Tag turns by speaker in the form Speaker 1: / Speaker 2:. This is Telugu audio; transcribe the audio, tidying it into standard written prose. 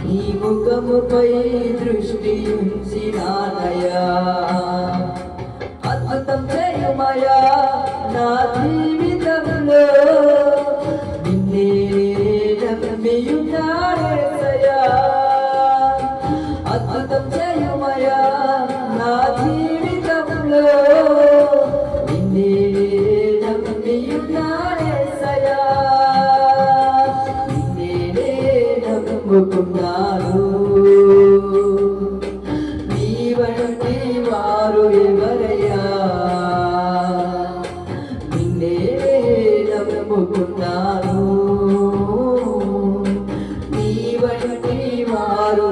Speaker 1: నీ ముఖముపై దృష్టి ఉంచినానయా అద్భుతం చేయుమయా నా జీవితంలో నిన్నే నమ్మియున్నానేసయ్యా అద్భుతం చేయుమయా నా జీవితంలో నిన్నే నమ్మియున్నానేసయ్యా నమ్ముకున్నాను నీ వంటి వారు ఎవరయ్యా నిన్నే నమ్ముకున్నాను నీ వంటి వారు